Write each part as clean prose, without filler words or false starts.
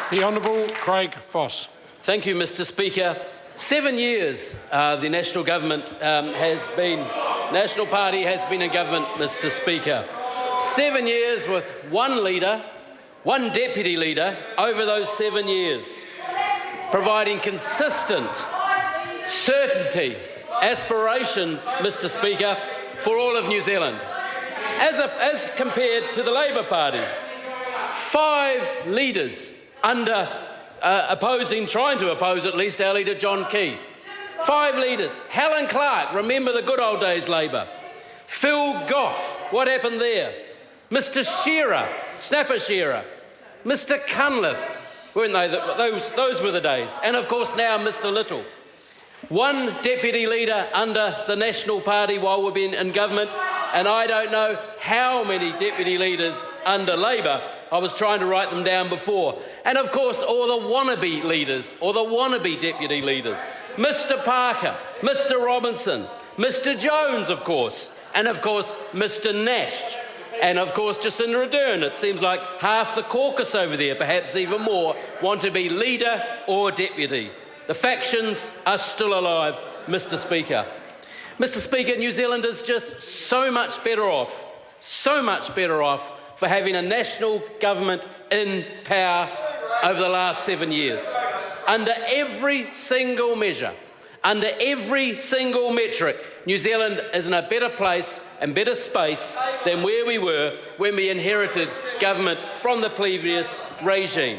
The Honourable Craig Foss. Thank you, Mr Speaker. 7 years the National Party has been in government, Mr Speaker. 7 years with one leader, one deputy leader over those 7 years, providing consistent certainty, aspiration, Mr Speaker, for all of New Zealand. As compared to the Labour Party, 5 leaders under trying to oppose at least our leader John Key. 5 leaders. Helen Clark, remember the good old days Labour. Phil Goff, what happened there? Mr Shearer, Snapper Shearer. Mr Cunliffe, weren't they? Those were the days. And of course now Mr Little. One deputy leader under the National Party while we've been in government, and I don't know how many deputy leaders under Labour. I was trying to write them down before. And of course, all the wannabe leaders, or the wannabe deputy leaders. Mr Parker, Mr Robinson, Mr Jones, of course, and of course, Mr Nash. And of course, Jacinda Ardern. It seems like half the caucus over there, perhaps even more, want to be leader or deputy. The factions are still alive, Mr Speaker. Mr Speaker, New Zealand is just so much better off for having a national government in power over the last 7 years. Under every single measure, under every single metric, New Zealand is in a better place and better space than where we were when we inherited government from the previous regime.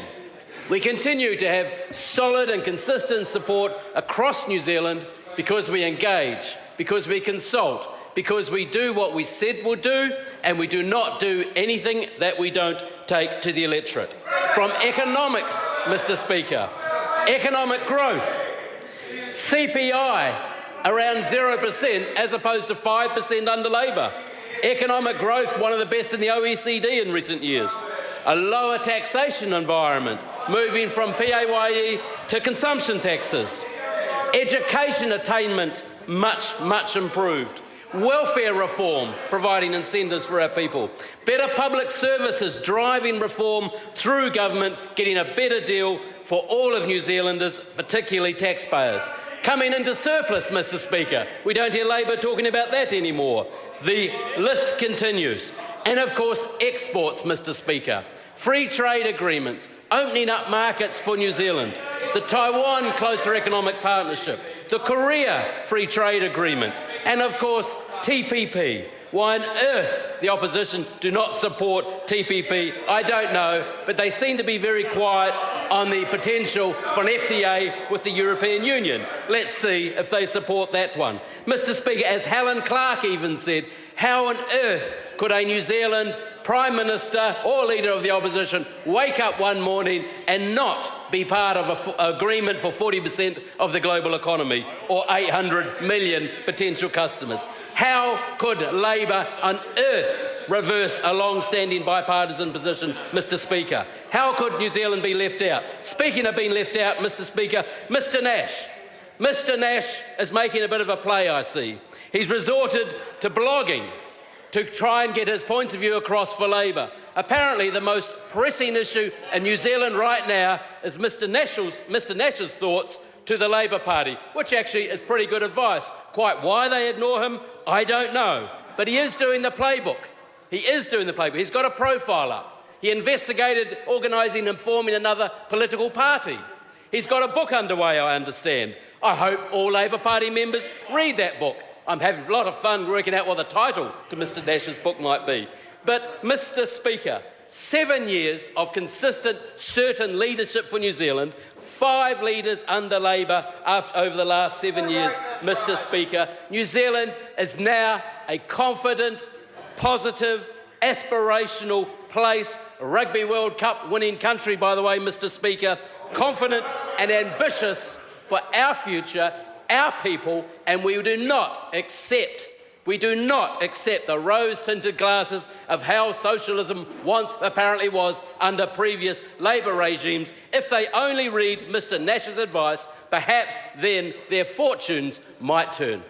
We continue to have solid and consistent support across New Zealand because we engage, because we consult, because we do what we said we'll do, and we do not do anything that we don't take to the electorate. From economics, Mr Speaker, economic growth, CPI around 0% as opposed to 5% under Labour. Economic growth, one of the best in the OECD in recent years. A lower taxation environment, moving from PAYE to consumption taxes. Education attainment, much improved. Welfare reform, providing incentives for our people. Better public services, driving reform through government, getting a better deal for all of New Zealanders, particularly taxpayers. Coming into surplus, Mr Speaker. We don't hear Labour talking about that anymore. The list continues. And of course, exports, Mr Speaker. Free trade agreements, opening up markets for New Zealand. The Taiwan Closer Economic Partnership. The Korea Free Trade Agreement. And of course, TPP. Why on earth the opposition do not support TPP, I don't know, but they seem to be very quiet on the potential for an FTA with the European Union. Let's see if they support that one. Mr Speaker, as Helen Clark even said, how on earth could a New Zealand Prime Minister or Leader of the Opposition wake up one morning and not be part of an agreement for 40% of the global economy or 800 million potential customers? How could Labour on earth reverse a long-standing bipartisan position, Mr Speaker? How could New Zealand be left out? Speaking of being left out, Mr Speaker, Mr Nash. Mr Nash is making a bit of a play, I see. He's resorted to blogging to try and get his points of view across for Labour. Apparently the most pressing issue in New Zealand right now is Mr Nash's thoughts to the Labour Party, which actually is pretty good advice. Quite why they ignore him, I don't know. But he is doing the playbook. He's got a profile up. He investigated organising and forming another political party. He's got a book underway, I understand. I hope all Labour Party members read that book. I'm having a lot of fun working out what the title to Mr Nash's book might be. But, Mr Speaker, 7 years of consistent, certain leadership for New Zealand, 5 leaders under Labour over the last 7 years, Mr Speaker. New Zealand is now a confident, positive, aspirational place, a Rugby World Cup winning country, by the way, Mr Speaker, confident and ambitious for our future, our people, and we do not accept the rose-tinted glasses of how socialism once apparently was under previous Labour regimes. If they only read Mr Nash's advice, perhaps then their fortunes might turn.